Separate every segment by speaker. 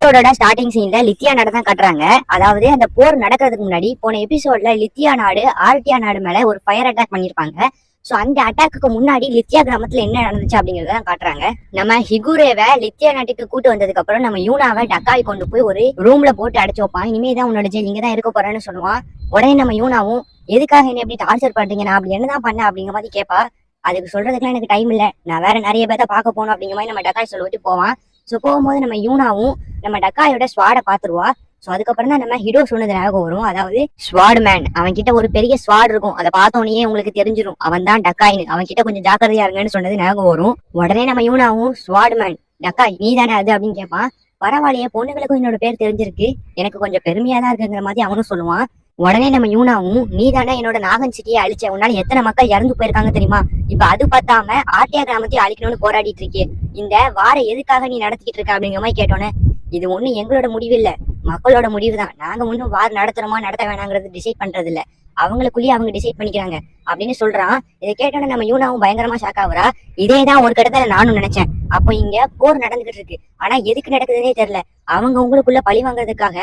Speaker 1: எபிசோடோட ஸ்டார்டிங் சீன்ல லித்தியா நாடு தான் காட்டுறாங்க. அதாவது அந்த போர் நடக்கிறதுக்கு முன்னாடி போன எபிசோட்ல லித்தியா நாடு ஆர்டியா நாடு மேல ஒரு ஃபயர் அட்டாக் பண்ணிருப்பாங்க. சோ அந்த அட்டாக்கு முன்னாடி லித்தியா கிராமத்துல என்ன நடந்துச்சு அப்படிங்கறத காட்டுறாங்க. நம்ம ஹிகுரேவை லித்தியா நாட்டுக்கு கூட்டு வந்ததுக்கு அப்புறம் நம்ம யூனாவை டக்காய் கொண்டு போய் ஒரு ரூம்ல போட்டு அடைச்சு வைப்பான். இனிமேதான் உன்னோட ஜெயில் இங்கதான் இருக்க போறேன்னு சொல்லுவான். உடனே நம்ம யூனாவும் எதுக்காக என்ன எப்படி டார்ச்சர் பண்றீங்க, நான் அப்படி என்னதான் பண்ண அப்படிங்கிற மாதிரி கேட்பா. அதுக்கு சொல்றதுக்குலாம் எனக்கு டைம் இல்ல, நான் வேற நிறைய பேர்த்த பார்க்க போகணும் அப்படிங்கிற மாதிரி நம்ம டக்காய் சொல்லிட்டு போவான். சோ போகும்போது நம்ம யூனாவும் நம்ம டக்காயோட ஸ்வாட பாத்துருவா. சோ அதுக்கப்புறம் தான் நம்ம ஹீரோ சொன்னது ஞாபகம் வரும். அதாவது ஸ்வாட் மேன், அவன் கிட்ட ஒரு பெரிய ஸ்வாட் இருக்கும், அதை பார்த்தோன்னே உங்களுக்கு தெரிஞ்சிடும் அவன் தான் டக்காயின்னு. அவன் கிட்ட கொஞ்சம் ஜாக்கிரதையா இருங்கன்னு சொன்னது ஞாபகம் வரும். உடனே நம்ம யூனாவும் ஸ்வாட் மேன் டக்காய் நீ தானே அது அப்படின்னு கேட்பான். பரவாயில்லையே, பொண்ணுங்களுக்கும் என்னோட பேர் தெரிஞ்சிருக்கு, எனக்கு கொஞ்சம் பெருமையா தான் இருக்குங்கிற மாதிரி அவனும் சொல்லுவான். உடனே நம்ம யூனாவும் நீ தானே என்னோட நாகன் சிட்டியை அழிச்ச, உன்னால எத்தனை மக்கள் இறந்து போயிருக்காங்க தெரியுமா, இப்ப அது பத்தாம ஆர்டியா கிராமத்தையும் அழிக்கணும்னு போராடிட்டு இருக்கே, இந்த வார எதுக்காக நீ நடத்திக்கிட்டு இருக்க அப்படிங்கிற மாதிரி கேட்டோன்னே, இது ஒண்ணு எங்களோட முடிவு இல்ல, மக்களோட முடிவு தான், நாங்க ஒன்னும் வார் நடத்துறோமா நடத்த வேணாங்கிறது டிசைட் பண்றது இல்ல, அவங்களுக்குள்ளேயே அவங்க டிசைட் பண்ணிக்கிறாங்க அப்படின்னு சொல்றான். இதை கேட்டோன்னு நம்ம யூனாவும் பயங்கரமா ஷாக் ஆகுறா. இதேதான் ஒரு கட்டத்துல நானும் நினைச்சேன். அப்போ இங்க போர் நடந்துகிட்டு இருக்கு, ஆனா எதுக்கு நடக்குதுன்னே தெரியல, அவங்க உங்களுக்குள்ள பழி வாங்குறதுக்காக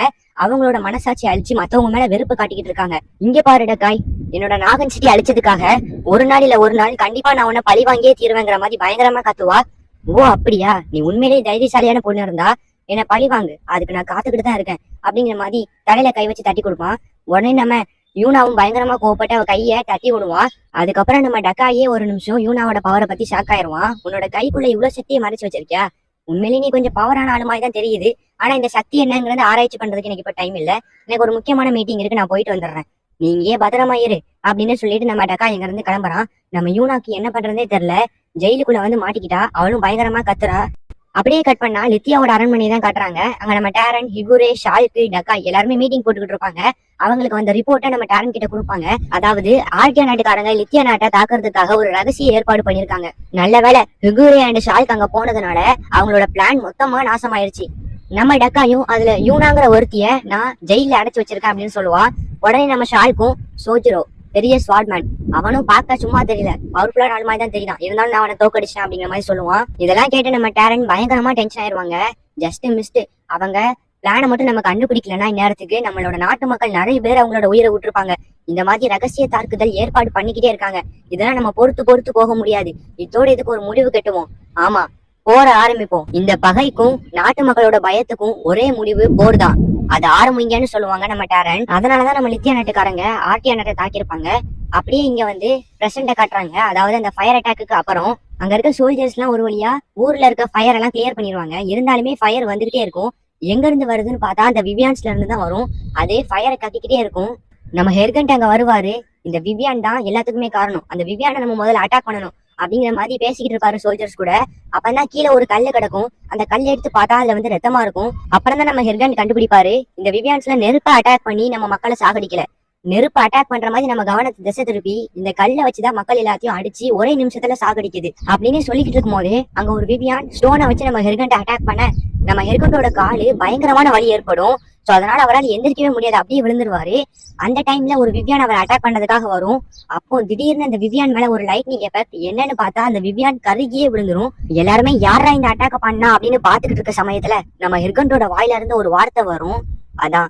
Speaker 1: அவங்களோட மனசாட்சி அழிச்சு மத்தவங்க மேல வெறுப்பு காட்டிக்கிட்டு இருக்காங்க. இங்க பாரு டக்காய், என்னோட நாகன் சிட்டி அழிச்சதுக்காக ஒரு நாள் இல்ல ஒரு நாள் கண்டிப்பா நான் உன்னை பழி வாங்கியே தீருவேங்கிற மாதிரி பயங்கரமா கத்துவா. ஓ அப்படியா, நீ உண்மையிலேயே தைரியசாலியான பொண்ணு இருந்தா என்ன பழி வாங்கு, அதுக்கு நான் காத்துக்கிட்டு தான் இருக்கேன் அப்படிங்கிற மாதிரி தலையில கை வச்சு தட்டி கொடுப்பான். உடனே நம்ம யூனாவும் பயங்கரமா கோவப்பட்டு அவ கைய தட்டி விடுவான். அதுக்கப்புறம் நம்ம டக்காயே ஒரு நிமிஷம் யூனாவோட பவரை பத்தி ஷாக் ஆயிருவான். உன்னோட கைக்குள்ள இவ்வளவு சக்தியை மறைச்சு வச்சிருக்கியா, உண்மையிலேயே நீ கொஞ்சம் பவரான ஆளு மாதிரி தான் தெரியுது, ஆனா இந்த சக்தி என்னங்கிறத ஆராய்ச்சி பண்றதுக்கு எனக்கு இப்ப டைம் இல்ல, எனக்கு ஒரு முக்கியமான மீட்டிங் இருக்கு, நான் போயிட்டு வந்துடுறேன், நீங்க ஏன் பத்திரமா இரு அப்படின்னு சொல்லிட்டு நம்ம டக்கா இங்க இருந்து கிளம்புறான். நம்ம யூனாக்கு என்ன பண்றதே தெரியல, ஜெயிலுக்குள்ள வந்து மாட்டிக்கிட்டா, அவளும் பயங்கரமா கத்துறா. அப்படியே கட் பண்ணா லித்தியாவோட அரண்மனை தான் காட்டுறாங்க. அங்க நம்ம டேரன், ஹிகுரே, ஷால்கு, டக்கா எல்லாருமே மீட்டிங் போட்டுக்கிட்டு இருப்பாங்க. அவங்களுக்கு அந்த ரிப்போர்ட்டை நம்ம டேரன் கிட்ட கொடுப்பாங்க. அதாவது ஆர்டியா நாட்டுக்காரங்க லித்தியா நாட்டை தாக்குறதுக்காக ஒரு ரகசிய ஏற்பாடு பண்ணிருக்காங்க. நல்ல வேலை ஹிகுரே அண்ட் ஷால்க் அங்க போனதுனால அவங்களோட பிளான் மொத்தமா நாசமாயிருச்சு. நம்ம டக்காயும் அதுல யூனாங்கிற ஒருத்திய நான் ஜெயில அடைச்சு வச்சிருக்கேன் அப்படின்னு சொல்லுவான். உடனே நம்ம ஷால்க்கும் சோஜிரோ பெரிய ஸ்வாட்மேன், அவனும் பார்க்க சும்மா தெரியல, பவர்ஃபுல்லா நாள் மாதிரி தான் தெரியும், இருந்தாலும் நான் அவனை தோக்கடிச்சேன் அப்படிங்கிற மாதிரி சொல்லுவான். இதெல்லாம் கேட்டு நம்ம டேரன் பயங்கரமா டென்ஷன் ஆயிருவாங்க. ஜஸ்ட் மிஸ்ட், அவங்க பிளானை மட்டும் நம்ம கண்டுபிடிக்கலன்னா இந்நேரத்துக்கு நம்மளோட நாட்டு மக்கள் நிறைய பேர் அவங்களோட உயிரை விட்டுருப்பாங்க. இந்த மாதிரி ரகசிய தாக்குதல் ஏற்பாடு பண்ணிக்கிட்டே இருக்காங்க, இதெல்லாம் நம்ம பொறுத்து போக முடியாது, இதோட இதுக்கு ஒரு முடிவு கட்டுவோம், ஆமா போர ஆரம்பிப்போம், இந்த பகைக்கும் நாட்டு மக்களோட பயத்துக்கும் ஒரே முடிவு போர் தான், அது ஆரம்பிங்கன்னு சொல்லுவாங்க நம்ம டேரன். அதனாலதான் நம்ம லித்தியா நாட்டுக்காரங்க ஆர்டியா நாட்டை தாக்கியிருப்பாங்க. அப்படியே இங்க வந்து பிரசண்ட காட்டுறாங்க. அதாவது அந்த ஃபயர் அட்டாக்கு அப்புறம் அங்க இருக்க சோல்ஜர்ஸ் எல்லாம் ஒரு வழியா ஊர்ல இருக்க ஃபயர் எல்லாம் கிளியர் பண்ணிடுவாங்க. இருந்தாலுமே ஃபயர் வந்துகிட்டே இருக்கும். எங்க இருந்து வருதுன்னு பார்த்தா அந்த விவியான்ஸ்ல இருந்து தான் வரும். அதே ஃபயரை கத்திக்கிட்டே இருக்கும். நம்ம ஹெர்கண்ட் அங்க வருவாரு. இந்த விவியான் தான் எல்லாத்துக்குமே காரணம், அந்த விவியானை நம்ம முதல்ல அட்டாக் பண்ணணும் அப்படிங்கிற மாதிரி பேசிக்கிட்டு இருப்பாரு சோல்ஜர்ஸ் கூட. அப்பதான் கீழே ஒரு கல்லு கிடக்கும், அந்த கல்லை எடுத்து பார்த்தா அதுல வந்து ரத்தமா இருக்கும். அப்புறம் தான் நம்ம ஹெர்கண்ட் கண்டுபிடிப்பாரு, இந்த விவியான்ஸ்ல நெருப்பை அட்டாக் பண்ணி நம்ம மக்களை சாகடிக்கல, நெருப்பு அட்டாக் பண்ற மாதிரி நம்ம கவனத்தை திசை திருப்பி இந்த கல்லை வச்சுதான் மக்கள் எல்லாத்தையும் அடிச்சு ஒரே நிமிஷத்துல சாகடிக்குது அப்படின்னு சொல்லிக்கிட்டு இருக்கும் போது அங்க ஒரு விவியான் ஸ்டோனை வச்சு நம்ம ஹெர்கண்ட் அட்டாக் பண்ண நம்ம ஹெர்கண்டோட காலு பயங்கரமான வலி ஏற்படும். சோ அதனால அவரால் எந்திரிக்கவே முடியாது, அப்படியே விழுந்துருவாரு. அந்த டைம்ல ஒரு விவியான் அவர் அட்டாக் பண்ணதுக்காக வரும். அப்போ திடீர்னு அந்த விவியான் மேல ஒரு லைட்னிங் எஃபெக்ட், என்னன்னு பார்த்தா அந்த விவியான் கருகியே விழுந்துரும். எல்லாருமே யாரா இந்த அட்டாக் பண்ணா அப்படின்னு பாத்துக்கிட்டு இருக்க சமயத்துல நம்ம ஹெர்கண்டோட வாயில இருந்து ஒரு வார்த்தை வரும், அதான்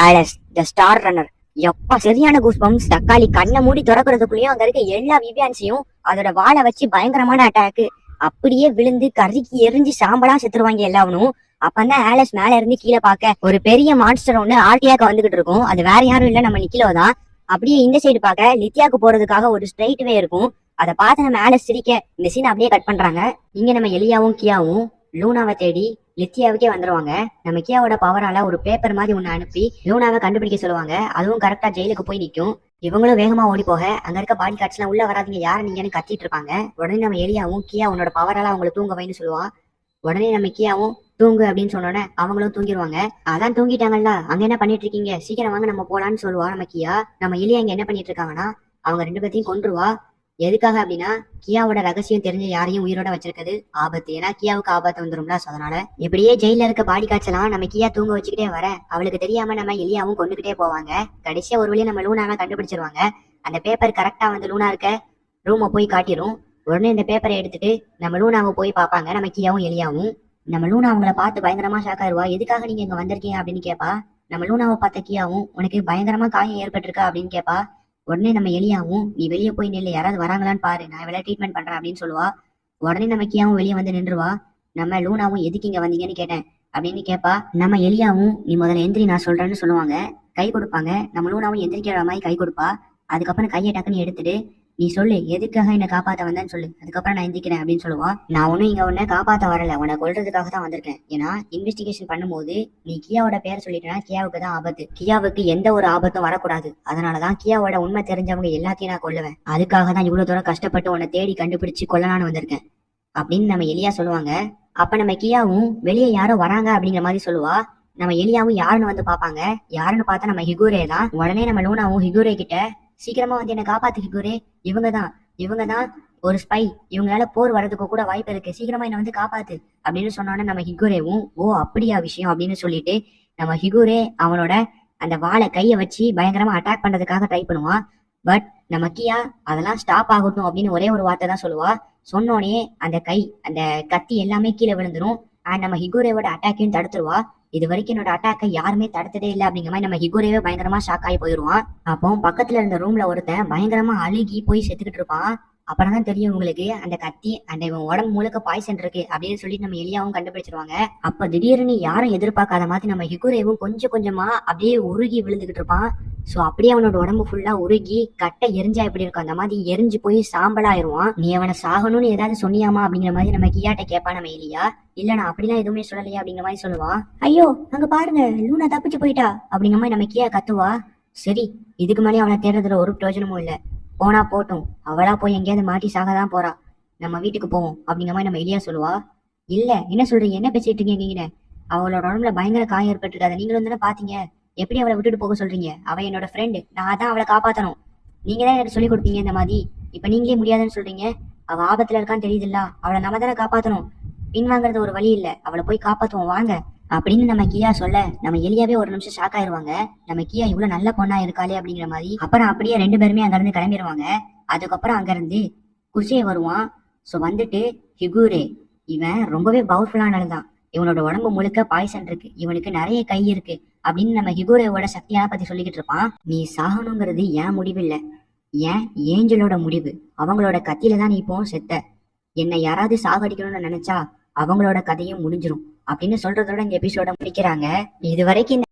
Speaker 1: ஆலஸ் த ஸ்டார் ரன்னர். எப்பா சரியான கூஸ்பம்ஸ், தக்காளி கண்ணை மூடி திறக்கிறதுக்குள்ளயும் அங்க இருக்க எல்லா விவியான்ஸையும் அதோட வாழை வச்சு பயங்கரமான அட்டாக்கு, அப்படியே விழுந்து கருகி எரிஞ்சு சாம்பலா செத்துருவாங்க எல்லாவனும். அப்பதான் ஆலஸ் மேல இருந்து கீழே பார்க்க ஒரு பெரிய மான்ஸ்டர் ஒண்ணு ஆர்டியாக்கு வந்துகிட்டு இருக்கும். அது வேற யாரும் இல்ல, நம்ம நிக்கிலோ தான். அப்படியே இந்த சைடு பார்க்க லித்தியாக்கு போறதுக்காக ஒரு ஸ்ட்ரைட் வே இருக்கும். அதை பார்த்து நம்ம ஆலஸ் சிரிக்க இந்த சீன் அப்படியே கட் பண்றாங்க. இங்க நம்ம எலியாவும் கியாவும் லூனாவை தேடி லித்தியாவுக்கே வந்துருவாங்க. நம்ம கியாவோட பவரால ஒரு பேப்பர் மாதிரி ஒண்ணு அனுப்பி லூனாவை கண்டுபிடிக்க சொல்லுவாங்க. அதுவும் கரெக்டா ஜெயிலுக்கு போய் நிற்கும். இவங்களும் வேகமா ஓடி போக அங்க இருக்க பாடி கார்ட்ஸ் எல்லாம் உள்ள வராதிங்க, யாரு நீங்கன்னு கத்திட்டு இருப்பாங்க. உடனே நம்ம எலியாவும் கியா உன்னோட பவரால அவங்களை தூங்க வைன்னு சொல்லுவா. உடனே நம்ம கியாவும் தூங்கு அப்படின்னு சொன்னோன்னே அவங்களும் தூங்கிடுவாங்க. அதான் தூங்கிட்டாங்கல்ல, அங்க என்ன பண்ணிட்டு இருக்கீங்க, சீக்கிரம் வாங்க நம்ம போலான்னு சொல்லுவா நம்ம கியா. நம்ம எலியா இங்க என்ன பண்ணிட்டு இருக்காங்கன்னா அவங்க ரெண்டு பேத்தையும் கொன்றுவா. எதுக்காக அப்படின்னா கியாவோட ரகசியம் தெரிஞ்ச யாரையும் உயிரோட வச்சிருக்கிறது ஆபத்து, ஏன்னா கியாவுக்கு ஆபத்து வந்துரும்ல. அதனால இப்படியே ஜெயில இருக்க பாடி காய்ச்சலாம் நம்ம கியா தூங்க வச்சுக்கிட்டே வர அவளுக்கு தெரியாம நம்ம எலியாவும் கொண்டுகிட்டே போவாங்க. கடைசியா ஒரு வழியா நம்ம லூனாவை கண்டுபிடிச்சிருவாங்க. அந்த பேப்பர் கரெக்டா வந்து லூனா இருக்க ரூமை போய் காட்டிரும். உடனே இந்த பேப்பரை எடுத்துட்டு நம்ம லூனாவை போய் பார்ப்பாங்க நம்ம கியாவும் எலியாவும். நம்ம லூனா அவங்கள பார்த்து பயங்கரமா ஷாக் ஆயிருவா. எதுக்காக நீங்க இங்க வந்திருக்கீங்க அப்படின்னு கேப்பா. நம்ம லூனாவை பார்த்த கியாவும் உனக்கு பயங்கரமா காயம் ஏற்பட்டிருக்கா அப்படின்னு கேப்பா. உடனே நம்ம எலியாவும் நீ வெளியே போய் நில்லு, யாராவது வராங்களான்னு பாரு, நான் இவளை ட்ரீட்மெண்ட் பண்றேன் அப்படின்னு சொல்லுவா. உடனே நம்ம கியாவும் வெளியே வந்து நின்றுவா. நம்ம லூனாவும் எதுக்கு இங்க வந்தீங்கன்னு கேட்டேன் அப்படின்னு கேப்பா. நம்ம எலியாவும் நீ முதல்ல எந்திரி நான் சொல்றேன்னு சொல்லுவாங்க. கை கொடுப்பாங்க. நம்ம லூனாவும் எந்திரிக்கிற மாதிரி கை கொடுப்பா. அதுக்கப்புறம் கையை டக்குன்னு எடுத்துட்டு நீ சொல்லு எதுக்காக என்ன காப்பாத்த வந்தேன்னு சொல்லு, அதுக்கப்புறம் நான் எந்திரிக்கிறேன் அப்படின்னு சொல்லுவா. நான் ஒன்னும் இங்க உன்னை காப்பாத்த வரல, உன்னை கொல்றதுக்காக தான் வந்திருக்கேன். ஏன்னா இன்வெஸ்டிகேஷன் பண்ணும்போது நீ கியாவோட பேர் சொல்லிட்டேன்னா கியாவுக்கு தான் ஆபத்து, கியாவுக்கு எந்த ஒரு ஆபத்தும் வரக்கூடாது. அதனாலதான் கியாவோட உண்மை தெரிஞ்சவங்க எல்லாத்தையும் நான் கொல்லுவேன். அதுக்காக தான் இவ்வளவு தூரம் கஷ்டப்பட்டு உன்னை தேடி கண்டுபிடிச்சு கொல்லலான்னு வந்திருக்கேன் அப்படின்னு நம்ம எலியா சொல்லுவாங்க. அப்ப நம்ம கியாவும் வெளியே யாரோ வராங்க அப்படிங்கிற மாதிரி சொல்லுவா. நம்ம எலியாவும் யாருன்னு வந்து பாப்பாங்க. யாருன்னு பார்த்தா நம்ம ஹிகுரே தான். உடனே நம்ம லூனாவும் ஹிகுரே கிட்ட சீக்கிரமா வந்து என்ன காப்பாத்து ஹிகுரே, இவங்கதான் ஒரு ஸ்பை, இவங்களால போர் வர்றதுக்கு கூட வாய்ப்பு இருக்கு, சீக்கிரமா என்ன வந்து காப்பாத்து அப்படின்னு சொன்னோன்னே நம்ம ஹிகுரேவும் ஓ அப்படியா விஷயம் அப்படின்னு சொல்லிட்டு நம்ம ஹிகுரே அவனோட அந்த வாழை கையை வச்சு பயங்கரமா அட்டாக் பண்றதுக்காக ட்ரை பண்ணுவான். பட் நம்ம கியா அதெல்லாம் ஸ்டாப் ஆகட்டும் அப்படின்னு ஒரே ஒரு வார்த்தை தான் சொல்லுவா. சொன்னோடனே அந்த அந்த கத்தி எல்லாமே கீழே விழுந்துரும். அண்ட் நம்ம ஹிகுரேவோட அட்டாக்கையும் தடுத்துருவா. இது வரைக்கும் என்னோட அட்டாக்கை யாருமே தடுத்ததே இல்லை அப்படிங்கிற மாதிரி நம்ம ஹிகுரேவே பயங்கரமா ஷாக் ஆகி போயிருவான். அப்போ பக்கத்துல இருந்த ரூம்ல ஒருத்தன் பயங்கரமா அழுகி போய் செத்துக்கிட்டு இருப்பான். அப்புறம் தான் தெரியும் உங்களுக்கு அந்த கத்தி அந்த இவன் உடம்பு முழுக்க பாய்சன் இருக்கு அப்படின்னு சொல்லிட்டு நம்ம எலியாவும் கண்டுபிடிச்சிருவாங்க. அப்ப திடீர்னு யாரும் எதிர்பார்க்காத மாதிரி நம்ம ஹிகுரேவும் கொஞ்சம் கொஞ்சமா அப்படியே உருகி விழுந்துகிட்டு இருப்பான். சோ அப்படியே அவனோட உடம்பு ஃபுல்லா உருகி கட்டை எரிஞ்சா எப்படி இருக்கும் அந்த மாதிரி எரிஞ்சு போய் சாம்பலாயிருவான். நீ அவனை சாகணும்னு ஏதாவது சொன்னியாமா அப்படிங்கிற மாதிரி நம்ம கியாட்ட கேட்பா நம்ம எலியா. இல்ல நான் அப்படிலாம் எதுவுமே சொல்லலையா அப்படிங்கிற மாதிரி சொல்லுவான். ஐயோ அங்க பாருங்க லூனா தப்பிச்சு போயிட்டா அப்படிங்கிற மாதிரி நம்ம கியா கத்துவா. சரி இதுக்கு மேலே அவனை தேடுறதுல ஒரு பிரயோஜனமும் இல்ல, போனா போட்டும், அவளா போய் எங்கேயாவது மாட்டி சாகதான் போறா, நம்ம வீட்டுக்கு போவோம் அப்படிங்கிற மாதிரி நம்ம எலியா சொல்லுவா. இல்ல என்ன சொல்றீங்க, என்ன பேசிட்டு இருக்கீங்க, அவளோட உடம்புல பயங்கர காயம் ஏற்பட்டிருக்காது, நீங்களும் தானே பாத்தீங்க, எப்படி அவளை விட்டுட்டு போக சொல்றீங்க, அவ என்னோட ஃப்ரெண்டு, நான் தான் அவளை காப்பாத்தணும், நீங்க தான் எனக்கு சொல்லி கொடுத்தீங்க இந்த மாதிரி, இப்ப நீங்களே முடியாதுன்னு சொல்றீங்க, அவ ஆபத்துல இருக்கான்னு தெரியுதுல்ல, அவளை நம்ம தானே காப்பாத்தணும், பின்வாங்கிறது ஒரு வழி இல்ல, அவளை போய் காப்பாத்துவோம் வாங்க அப்படின்னு நம்ம கியா சொல்ல நம்ம எலியாவே ஒரு நிமிஷம் ஷாக் ஆயிருவாங்க. நம்ம கியா இவ்வளவு நல்ல பொண்ணா இருக்காளே அப்படிங்கிற மாதிரி. அப்புறம் அப்படியே ரெண்டு பேருமே அங்க இருந்து கிளம்பிடுவாங்க. அதுக்கப்புறம் அங்க இருந்து குஷே வருவான். சோ வந்துட்டு ஹிகுரே இவன் ரொம்பவே பவர்ஃபுல்லானதான், இவனோட உடம்பு முழுக்க பாய்சன் இருக்கு, இவனுக்கு நிறைய கை இருக்கு அப்படின்னு நம்ம ஹிகுரேவோட சக்தியான பத்தி சொல்லிக்கிட்டு இருப்பான். நீ சாகணுங்கிறது ஏன் முடிவு இல்ல, ஏன் ஏஞ்சலோட முடிவு, அவங்களோட கத்தியில தான் நீ இப்போ செத்த, என்னை யாராவது சாகடிக்கணும்னு நினைச்சா அவங்களோட கதையும் முடிஞ்சிரும் அப்படின்னு சொல்றதோட இந்த எபிசோட முடிக்கிறாங்க. இது வரைக்கும்